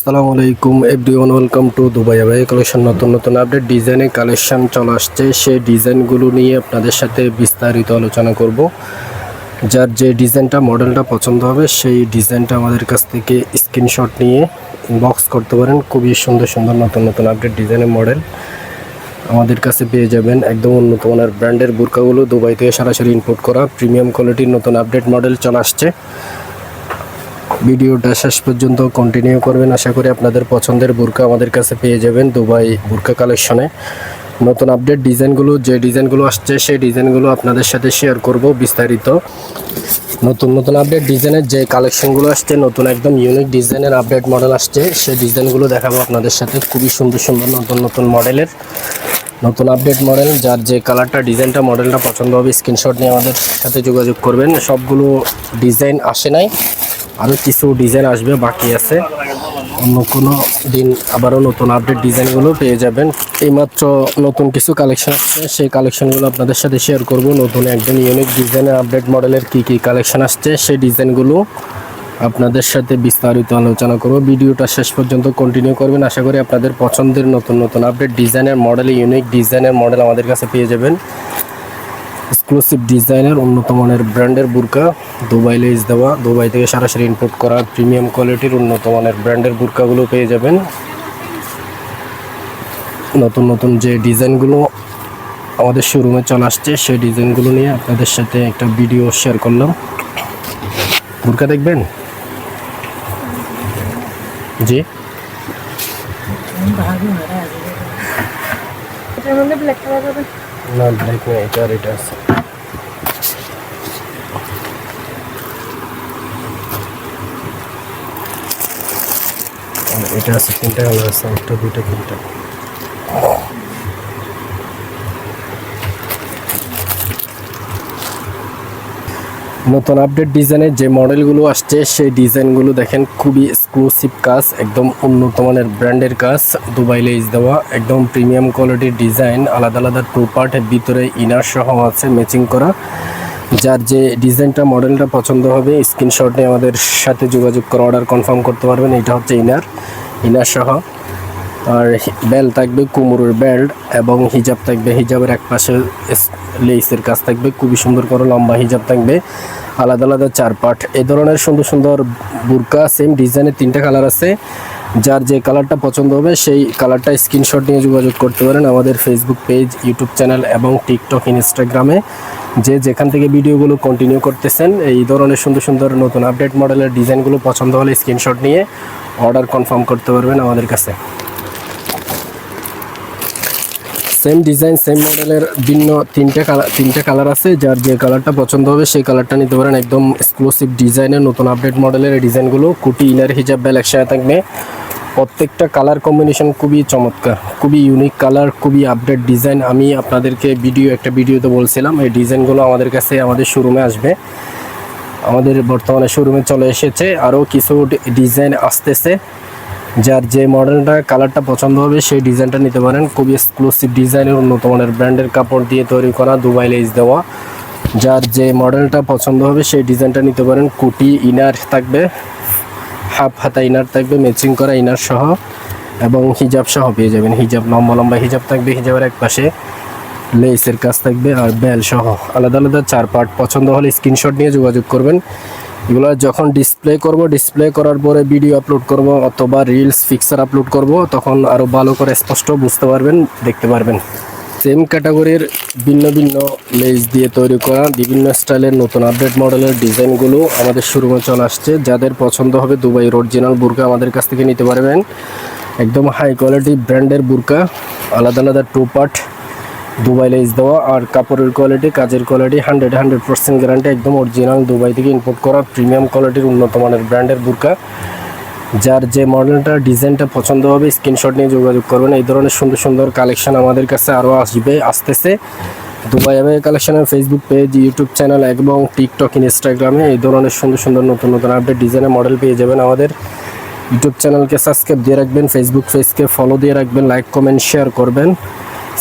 আসসালামু আলাইকুম everyone, welcome to Dubai আবাই কালেকশন। নতুন নতুন আপডেট ডিজাইনের কালেকশন চলে আসছে। সেই ডিজাইনগুলো নিয়ে আপনাদের সাথে বিস্তারিত আলোচনা করব। যার যে ডিজাইনটা মডেলটা পছন্দ হবে সেই ডিজাইনটা আমাদের কাছ থেকে স্ক্রিনশট নিয়ে ইনবক্স করতে পারেন। খুবই সুন্দর সুন্দর নতুন নতুন আপডেট ডিজাইনের মডেল আমাদের কাছে পেয়ে যাবেন। একদম উন্নত মানের ব্র্যান্ডের বুরকাগুলো দুবাই থেকে সরাসরি ইম্পোর্ট করা প্রিমিয়াম কোয়ালিটির নতুন আপডেট মডেল চলে আসছে। ভিডিওটা শেষ পর্যন্ত কন্টিনিউ করবেন। আশা করি আপনাদের পছন্দের বুরকা আমাদের কাছে পেয়ে যাবেন দুবাই বুরকা কালেকশনে। নতুন আপডেট ডিজাইনগুলো যে ডিজাইনগুলো আসছে সেই ডিজাইনগুলো আপনাদের সাথে শেয়ার করব বিস্তারিত। নতুন নতুন আপডেট ডিজাইনের যে কালেকশনগুলো আসছে, নতুন একদম ইউনিক ডিজাইনের আপডেট মডেল আসছে, সেই ডিজাইনগুলো দেখাবো আপনাদের সাথে। খুবই সুন্দর সুন্দর নতুন নতুন মডেলের নতুন আপডেট মডেল। যার যে কালারটা ডিজাইনটা মডেলটা পছন্দ হবে স্ক্রিনশট নিয়ে আমাদের সাথে যোগাযোগ করবেন। সবগুলো ডিজাইন আসে নাই, আরও কিছু ডিজাইন আসবে, বাকি আছে। অন্য কোনো দিন আবারও নতুন আপডেট ডিজাইনগুলো পেয়ে যাবেন। এইমাত্র নতুন কিছু কালেকশন আসছে, সেই কালেকশনগুলো আপনাদের সাথে শেয়ার করব। নতুন একদম ইউনিক ডিজাইনের আপডেট মডেলের কী কালেকশন আসছে সেই ডিজাইনগুলো আপনাদের সাথে বিস্তারিত আলোচনা করব। ভিডিওটা শেষ পর্যন্ত কন্টিনিউ করবেন। আশা করি আপনাদের পছন্দের নতুন নতুন আপডেট ডিজাইনের মডেল, ইউনিক ডিজাইনের মডেল আমাদের কাছে পেয়ে যাবেন। এক্সক্লুসিভ ডিজাইনের উন্নত মানের ব্র্যান্ডের বুরকা, দুবাই লেজ দেওয়া, দুবাই থেকে সরাসরি ইম্পোর্ট করা প্রিমিয়াম কোয়ালিটির উন্নত মানের ব্র্যান্ডের বুরকাগুলো পেয়ে যাবেন। নতুন নতুন যে ডিজাইনগুলো আমাদের শোরুমে চলে আসছে সেই ডিজাইনগুলো নিয়ে আপনাদের সাথে একটা ভিডিও শেয়ার করলাম। বুরকা দেখবেন? জি, না ব্ল্যাক না, এটা আর এটা আছে। এটা আছে, তিনটা কালার আছে, একটা দুইটা তিনটা। নতুন আপডেট ডিজাইনের যে মডেলগুলো আসছে সেই ডিজাইনগুলো দেখেন, খুবই এক্সক্লুসিভ কাজ, একদম উন্নত মানের ব্র্যান্ডের কাজ, দুবাই লেজ দেওয়া, একদম প্রিমিয়াম কোয়ালিটির ডিজাইন। আলাদা আলাদা টু পার্টের ভিতরে ইনার সহ আছে ম্যাচিং করা। যার যে ডিজাইনটা মডেলটা পছন্দ হবে স্ক্রিনশট নিয়ে আমাদের সাথে যোগাযোগ করে অর্ডার কনফার্ম করতে পারবেন। এটা হচ্ছে ইনার সহ, আর বেল্ট থাকবে কোমরের বেল্ট, এবং হিজাব থাকবে। হিজাবের এক পাশে লেসের কাজ থাকবে, খুবই সুন্দর করে লম্বা হিজাব থাকবে, আলাদা আলাদা 4 পার্ট। এই ধরনের সুন্দর সুন্দর বুরকা সেম ডিজাইনের 3টা কালার আছে। যার যে কালারটা পছন্দ হবে সেই কালারটা স্ক্রিনশট নিয়ে যোগাযোগ করতে পারেন আমাদের ফেসবুক পেজ, ইউটিউব চ্যানেল এবং টিকটক, ইনস্টাগ্রামে। যে যেখান থেকে ভিডিওগুলো কন্টিনিউ করতেছেন, এই ধরনের সুন্দর সুন্দর নতুন আপডেট মডেলের ডিজাইনগুলো পছন্দ হলে স্ক্রিনশট নিয়ে অর্ডার কনফার্ম করতে পারবেন আমাদের কাছে। সেম ডিজাইন সেম মডেলের ভিন্ন 3টে কালার আছে। যার যে কালারটা পছন্দ হবে সেই কালারটা নিতে পারেন। একদম এক্সক্লুসিভ ডিজাইনের নতুন আপডেট মডেলের এই ডিজাইনগুলো, কুটি, ইনার, হিজাব, বেল একসাথে থাকবে। প্রত্যেকটা কালার কম্বিনেশন খুবই চমৎকার, খুবই ইউনিক কালার, খুবই আপডেট ডিজাইন। আমি আপনাদেরকে একটা ভিডিওতে বলছিলাম এই ডিজাইনগুলো আমাদের কাছে আমাদের শোরুমে আসবে। আমাদের বর্তমানে শোরুমে চলে এসেছে, আরও কিছু ডিজাইন আসতেছে। যার যে মডেলটা কালারটা পছন্দ হবে সেই ডিজাইনটা নিতে পারেন। খুবই এক্সক্লুসিভ ডিজাইনের উন্নত মানের ব্র্যান্ডের কাপড় দিয়ে তৈরি করা, দুবাই লেজ দেওয়া। যার যে মডেলটা পছন্দ হবে সেই ডিজাইনটা নিতে পারেন। কুটি, ইনার থাকবে, হাফ হাতা ইনার থাকবে, ম্যাচিং করা ইনার সহ, এবং হিজাব সহ পেয়ে যাবেন। হিজাব লম্বা লম্বা হিজাব থাকবে, হিজাবের এক পাশে লেসের কাজ থাকবে, আর বেল সহ আলাদা আলাদা 4 পার্ট। পছন্দ হলে স্ক্রিনশট নিয়ে যোগাযোগ করবেন। এগুলো যখন ডিসপ্লে করার পরে ভিডিও আপলোড করব অথবা রিলস পিকচার আপলোড করব, তখন আরও ভালো করে স্পষ্ট বুঝতে পারবেন, দেখতে পারবেন। সেম ক্যাটাগরির ভিন্ন ভিন্ন লেস দিয়ে তৈরি করা বিভিন্ন স্টাইলের নতুন আপডেট মডেলের ডিজাইনগুলো আমাদের শোরুমে চলে আসছে। যাদের পছন্দ হবে দুবাইয়ের অরিজিনাল বুরকা আমাদের কাছ থেকে নিতে পারবেন। একদম হাই কোয়ালিটি ব্র্যান্ডের বুরকা, আলাদা আলাদা 2 পার্ট, দুবাই লেজ দেওয়া, আর কাপড়ের কোয়ালিটি, কাজের কোয়ালিটি 100% গ্যারান্টি, একদম অরিজিনাল দুবাই থেকে ইম্পোর্ট করা প্রিমিয়াম কোয়ালিটির উন্নত মানের ব্র্যান্ডের বুরকা। যার যে মডেলটা ডিজাইনটা পছন্দ হবে স্ক্রিনশট নিয়ে যোগাযোগ করবেন। এই ধরনের সুন্দর সুন্দর কালেকশন আমাদের কাছে আরও আসতেছে। দুবাই আবাই কালেকশনের ফেসবুক পেজ, ইউটিউব চ্যানেল এবং টিকটক, ইনস্টাগ্রামে এই ধরনের সুন্দর সুন্দর নতুন নতুন আপডেট ডিজাইনের মডেল পেয়ে যাবেন। আমাদের ইউটিউব চ্যানেলকে সাবস্ক্রাইব দিয়ে রাখবেন, ফেসবুক পেজকে ফলো দিয়ে রাখবেন, লাইক কমেন্ট শেয়ার করবেন।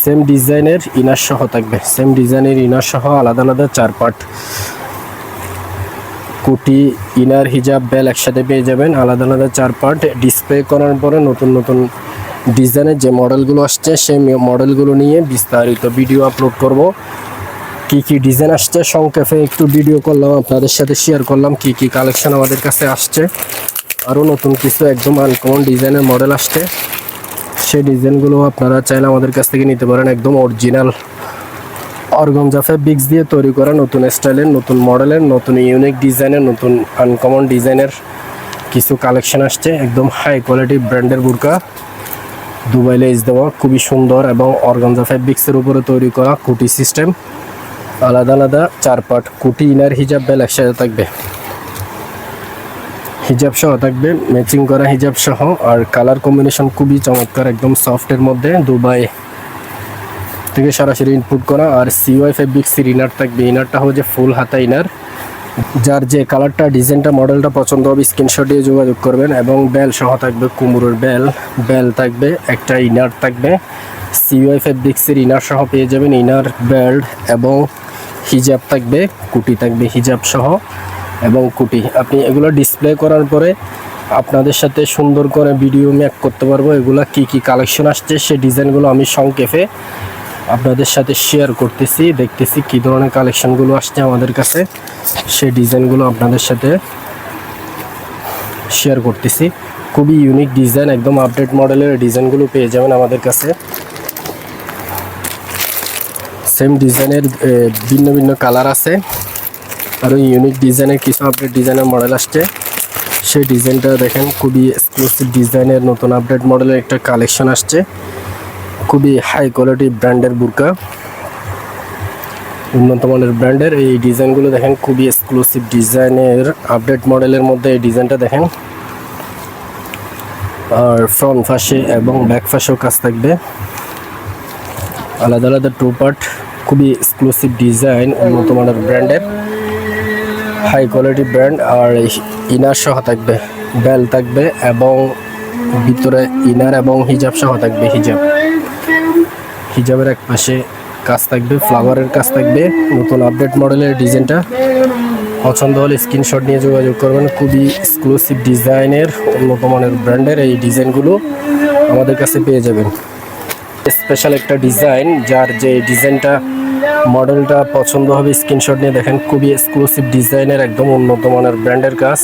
সেম ডিজাইনের ইনার সহ থাকবে, সেম ডিজাইনের ইনার সহ আলাদা আলাদা 4 পার্ট। কুটি, ইনার, হিজাব, বেল একসাথে পেয়ে যাবেন। আলাদা আলাদা 4 পার্ট ডিসপ্লে করার পরে নতুন নতুন ডিজাইনের যে মডেলগুলো আসছে সেই মডেলগুলো নিয়ে বিস্তারিত ভিডিও আপলোড করব। কি কি ডিজাইন আসছে সংক্ষেপে একটু ভিডিও করলাম, আপনাদের সাথে শেয়ার করলাম কি কি কালেকশন আমাদের কাছে আসছে। আরও নতুন কিছু একদম আনকমন ডিজাইনের মডেল আসছে, সেই ডিজাইনগুলো আপনারা চাইলে আমাদের কাছ থেকে নিতে পারেন। একদম অরিজিনাল অর্গানজা ফেব্রিক্স দিয়ে তৈরি করা নতুন স্টাইলের, নতুন মডেলের, নতুন ইউনিক ডিজাইনের, নতুন আনকমন ডিজাইনের কিছু কালেকশন আসছে। একদম হাই কোয়ালিটি ব্র্যান্ডের বুরকা, দুবাই লেস দেওয়া, খুবই সুন্দর এবং অর্গানজা ফেব্রিক্সের উপরে তৈরি করা কুটি সিস্টেম। আলাদা আলাদা 4 পার্ট কুটি, ইনার, হিজাব, বেল একসাথে থাকবে, হিজাব সহ থাকবে, ম্যাচিং করা হিজাব সহ। আর কালার কম্বিনেশন খুবই চমৎকার, একদম সফটের মধ্যে দুবাই থেকে সরাসরি ইনপুট করা। আর সিওয়াই ফেব্রিক্সের ইনার থাকবে, ইনারটা হচ্ছে ফুল হাতা ইনার। যার যে কালারটা, ডিজাইনটা, মডেলটা পছন্দ হবে স্ক্রিনশট দিয়ে যোগাযোগ করবেন। এবং বেল সহ থাকবে, কুমড়োর বেল থাকবে, একটা ইনার থাকবে, সিওয়াই ফেব্রিক্সের ইনার সহ পেয়ে যাবেন। ইনার, বেল্ট এবং হিজাব থাকবে, কুটি থাকবে হিজাব সহ এবং কুটি। আপনি এগুলো ডিসপ্লে করার পরে আপনাদের সাথে সুন্দর করে ভিডিও মেক করতে পারবো। এগুলা কি কি কালেকশন আসছে সেই ডিজাইনগুলো আমি সংক্ষেপে আপনাদের সাথে শেয়ার করতেছি, দেখতেছি কি ধরনের কালেকশনগুলো আসছে আমাদের কাছে, সেই ডিজাইনগুলো আপনাদের সাথে শেয়ার করতেছি। খুবই ইউনিক ডিজাইন, একদম আপডেট মডেলের ডিজাইনগুলো পেয়ে যাবেন আমাদের কাছে। সেম ডিজাইনের ভিন্ন ভিন্ন কালার আছে, আরও ইউনিক ডিজাইনের কিছু আপডেট ডিজাইনের মডেল আসছে। সেই ডিজাইনটা দেখেন, খুবই এক্সক্লুসিভ ডিজাইনের নতুন আপডেট মডেলের একটা কালেকশন আসছে। খুবই হাই কোয়ালিটি ব্র্যান্ডের বুরকা, উন্নত মানের ব্র্যান্ডের এই ডিজাইনগুলো দেখেন, খুবই এক্সক্লুসিভ ডিজাইনের আপডেট মডেলের মধ্যে এই ডিজাইনটা দেখেন। আর ফ্রন্ট পাশে এবং ব্যাক পাশেও কাজ থাকবে, আলাদা আলাদা 2 পার্ট, খুবই এক্সক্লুসিভ ডিজাইন, উন্নত মানের ব্র্যান্ডের হাই কোয়ালিটি ব্র্যান্ড। আর ইনার সহ থাকবে, বেল থাকবে এবং ভিতরে ইনার এবং হিজাব সহ থাকবে। হিজাবের এক পাশে কাজ থাকবে, ফ্লাওয়ারের কাজ থাকবে। নতুন আপডেট মডেলের ডিজাইনটা পছন্দ হলে স্ক্রিনশট নিয়ে যোগাযোগ করবেন। খুবই এক্সক্লুসিভ ডিজাইনের, উন্নত মানের ব্র্যান্ডের এই ডিজাইনগুলো আমাদের কাছে পেয়ে যাবেন। স্পেশাল একটা ডিজাইন, যার যে ডিজাইনটা মডেলটা পছন্দ হবে স্ক্রিনশট নিয়ে দেখেন। খুবই এক্সক্লুসিভ ডিজাইনের, একদম উন্নত মানের ব্র্যান্ডের কাজ।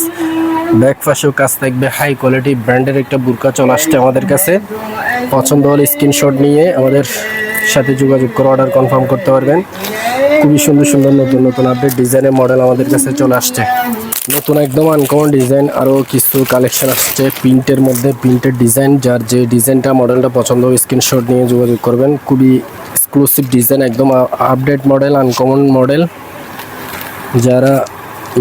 ব্যাক পাশেও কাজ থাকবে, হাই কোয়ালিটি ব্র্যান্ডের একটা বুরকা চলে আসছে আমাদের কাছে। পছন্দ হলে স্ক্রিনশট নিয়ে আমাদের সাথে যোগাযোগ করে অর্ডার কনফার্ম করতে পারবেন। খুবই সুন্দর সুন্দর নতুন নতুন আপডেট ডিজাইনের মডেল আমাদের কাছে চলে আসছে। নতুন একদম আনকমন ডিজাইন আরও কিছু কালেকশন আসছে প্রিন্টের মধ্যে, প্রিন্টের ডিজাইন। যার যে ডিজাইনটা মডেলটা পছন্দ হবে স্ক্রিনশট নিয়ে যোগাযোগ করবেন। খুবই এক্সক্লুসিভ ডিজাইন, একদম আপডেট মডেল, আনকমন মডেল। যারা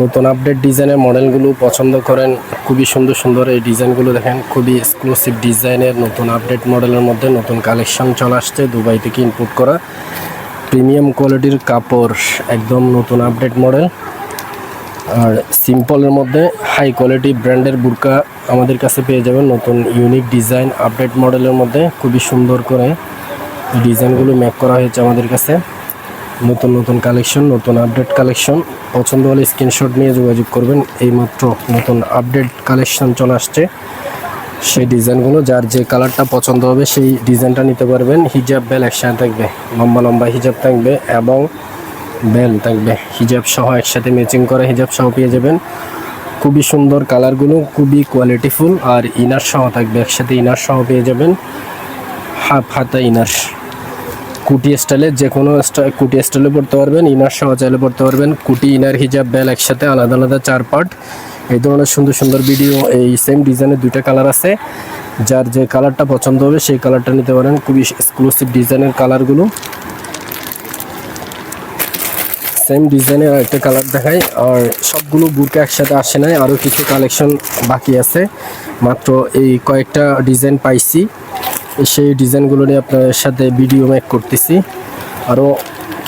নতুন আপডেট ডিজাইনের মডেলগুলো পছন্দ করেন, খুবই সুন্দর সুন্দর এই ডিজাইনগুলো দেখেন। খুবই এক্সক্লুসিভ ডিজাইনের নতুন আপডেট মডেলের মধ্যে নতুন কালেকশন চলে আসছে, দুবাই থেকে ইনপুট করা প্রিমিয়াম কোয়ালিটির কাপড়, একদম নতুন আপডেট মডেল। আর সিম্পলের মধ্যে হাই কোয়ালিটি ব্র্যান্ডের বুরকা আমাদের কাছে পেয়ে যাবেন। নতুন ইউনিক ডিজাইন আপডেট মডেলের মধ্যে খুবই সুন্দর করে ডিজাইনগুলো মেক করা হয়েছে আমাদের কাছে। নতুন নতুন কালেকশন, নতুন আপডেট কালেকশন। পছন্দ হলে স্ক্রিনশট নিয়ে যোগাযোগ করবেন। এইমাত্র নতুন আপডেট কালেকশন চলে আসছে, সেই ডিজাইনগুলো যার যে কালারটা পছন্দ হবে সেই ডিজাইনটা নিতে পারবেন। হিজাব, বেল একসাথে থাকবে, লম্বা লম্বা হিজাব থাকবে এবং বেল থাকবে, হিজাব সহ একসাথে ম্যাচিং করে হিজাব সহ পেয়ে যাবেন। খুবই সুন্দর কালারগুলো, খুবই কোয়ালিটিফুল। আর ইনার সহ থাকবে, একসাথে ইনার সহ পেয়ে যাবেন। হাফ হাতা ইনার, কুটি স্টাইলে, যে কোনো কুটি স্টাইলে পড়তে পারবেন, ইনার সহ চাইলে পড়তে পারবেন। কুটি, ইনার, হিজাব, বেল একসাথে আলাদা আলাদা 4 পার্ট। এই ধরনের সুন্দর সুন্দর ভিডিও, এই সেম ডিজাইনের 2টা কালার আছে। যার যে কালারটা পছন্দ হবে সেই কালারটা নিতে পারেন। খুবই এক্সক্লুসিভ ডিজাইনের কালারগুলো। সেম ডিজাইনের আরেকটা কালার দেখাই। আর সবগুলো বুরকা একসাথে আসে নাই, আরও কিছু কালেকশন বাকি আছে। মাত্র এই কয়েকটা ডিজাইন পাইছি, সেই ডিজাইনগুলো নিয়ে আপনাদের সাথে ভিডিও মেক করতেছি। আরও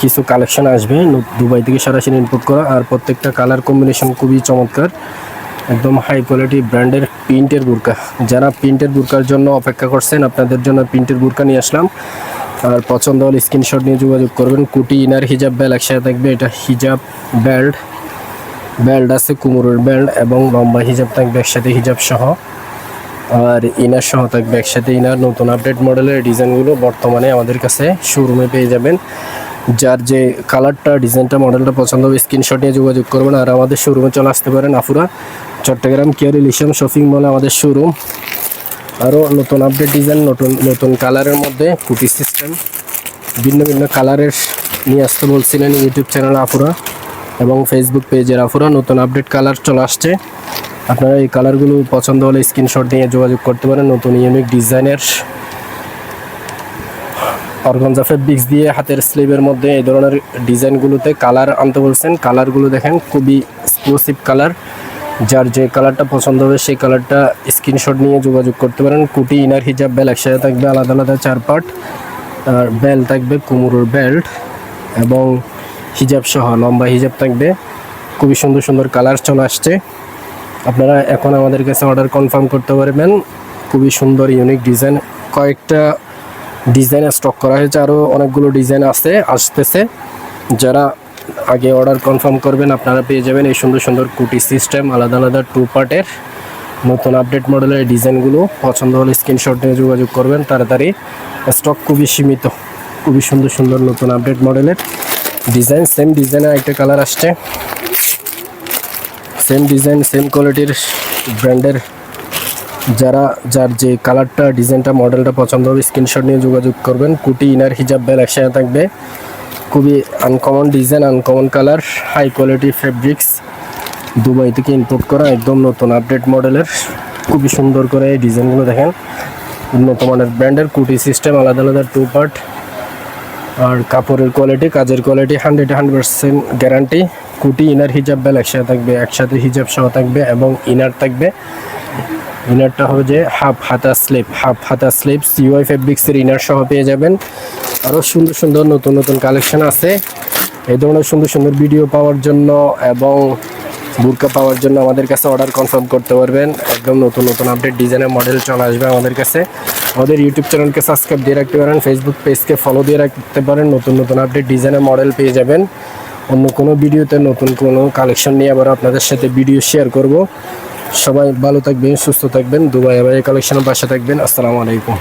কিছু কালেকশন আসবে দুবাই থেকে সরাসরি ইনপুট করা। আর প্রত্যেকটা কালার কম্বিনেশন খুবই চমৎকার, একদম হাই কোয়ালিটি ব্র্যান্ডের প্রিন্টের বুরকা। যারা প্রিন্টের বুরকার জন্য অপেক্ষা করছেন, আপনাদের জন্য প্রিন্টের বুরকা নিয়ে আসলাম। আর পছন্দ হলে স্ক্রিনশট নিয়ে যোগাযোগ করবেন। কুটি, ইনার, হিজাব, বেল একসাথে থাকবে। এটা হিজাব, বেল্ট বেল্ট আছে কুমুরের বেল্ট এবং লম্বা হিজাব থাকবে একসাথে হিজাব সহ, আর ইনার সহ থাকবে একসাথে ইনার। নতুন আপডেট মডেলের ডিজাইনগুলো বর্তমানে আমাদের কাছে শোরুমে পেয়ে যাবেন। যার যে কালারটা ডিজাইনটা মডেলটা পছন্দ হবে স্ক্রিনশট নিয়ে যোগাযোগ করবেন আর আমাদের শোরুমে চলে আসতে পারেন। আফুরা চট্টগ্রাম কেয়ার ইলিশাম শপিং মলে আমাদের শোরুম। আরও নতুন আপডেট ডিজাইন নতুন নতুন কালারের মধ্যে কুটি সিস্টেম ভিন্ন ভিন্ন কালারের নিয়ে আসতে বলছিলেন ইউটিউব চ্যানেল আফুরা এবং ফেসবুক পেজের আফুরা। নতুন আপডেট কালার চলে আসছে, আপনারা এই কালারগুলো পছন্দ হলে স্ক্রিনশট নিয়ে যোগাযোগ করতে পারেন। নতুন ইউনিক ডিজাইনের অর্গানজা ফেব্রিক্স দিয়ে হাতের স্লিভের মধ্যে এই ধরনের ডিজাইনগুলোতে কালার আনতে বলছেন। কালারগুলো দেখেন খুবই এক্সক্লুসিভ কালার, যার যে কালারটা পছন্দ হবে সেই কালারটা স্ক্রিনশট নিয়ে যোগাযোগ করতে পারেন। কুটি ইনার হিজাব বেল একসাথে থাকবে আলাদা আলাদা 4 পার্ট, আর বেল্ট থাকবে কুমুরের বেল্ট এবং হিজাব সহ লম্বা হিজাব থাকবে। খুবই সুন্দর সুন্দর কালার চলে আসছে, আপনারা এখন আমাদের কাছে অর্ডার কনফার্ম করতে পারবেন। খুবই সুন্দর ইউনিক ডিজাইন, কয়েকটা ডিজাইন স্টক করা হয়েছে, আরও অনেকগুলো ডিজাইন আসতেছে। যারা আগে অর্ডার কনফার্ম করবেন আপনারা পেয়ে যাবেন এই সুন্দর সুন্দর কুটি সিস্টেম আলাদা আলাদা 2 পার্টের নতুন আপডেট মডেলের ডিজাইনগুলো। পছন্দ হলে স্ক্রিনশট নিয়ে যোগাযোগ করবেন তাড়াতাড়ি, স্টক খুবই সীমিত। খুবই সুন্দর সুন্দর নতুন আপডেট মডেলের ডিজাইন, সেম ডিজাইনের একটা কালার আসছে, সেম ডিজাইন সেম কোয়ালিটির ব্র্যান্ডের। যার যে কালারটা ডিজাইনটা মডেলটা পছন্দ হবে স্ক্রিনশট নিয়ে যোগাযোগ করবেন। কুটি ইনার হিজাব বেল একসাথে থাকবে, খুবই uncommon design uncommon colour, high quality fabrics, Dubai থেকে ইম্পোর্ট করা একদম নতুন আপডেট মডেলের। খুবই সুন্দর করে এই ডিজাইনগুলো দেখেন, উন্নত মানের ব্র্যান্ডের কুটি সিস্টেম আলাদা আলাদা 2 পার্ট। আর কাপড়ের কোয়ালিটি কাজের কোয়ালিটি 100% গ্যারান্টি। কুটি ইনার হিজাব বেল একসাথে থাকবে, একসাথে হিজাব সহ থাকবে এবং ইনার থাকবে। ইনারটা হবে যে হাফ হাতা স্লিপ সিওয়াই ফেব্রিক্সের ইনার সহ পেয়ে যাবেন। আরও সুন্দর সুন্দর নতুন নতুন কালেকশন আছে। এই ধরনের সুন্দর সুন্দর ভিডিও পাওয়ার জন্য এবং বুরকা পাওয়ার জন্য আমাদের কাছে অর্ডার কনফার্ম করতে পারবেন। একদম নতুন নতুন আপডেট ডিজাইনের মডেল চলে আসবে আমাদের কাছে। আমাদের ইউটিউব চ্যানেলকে সাবস্ক্রাইব দিয়ে রাখতে পারেন, ফেসবুক পেজকে ফলো দিয়ে রাখতে পারেন। নতুন নতুন আপডেট ডিজাইনের মডেল পেয়ে যাবেন। অন্য কোনো ভিডিওতে নতুন কোনো কালেকশন নিয়ে আবার আপনাদের সাথে ভিডিও শেয়ার করব। সবাই ভালো থাকবেন, সুস্থ থাকবেন, দুবাই কালেকশনের পাশে থাকবেন। আসসালামু আলাইকুম।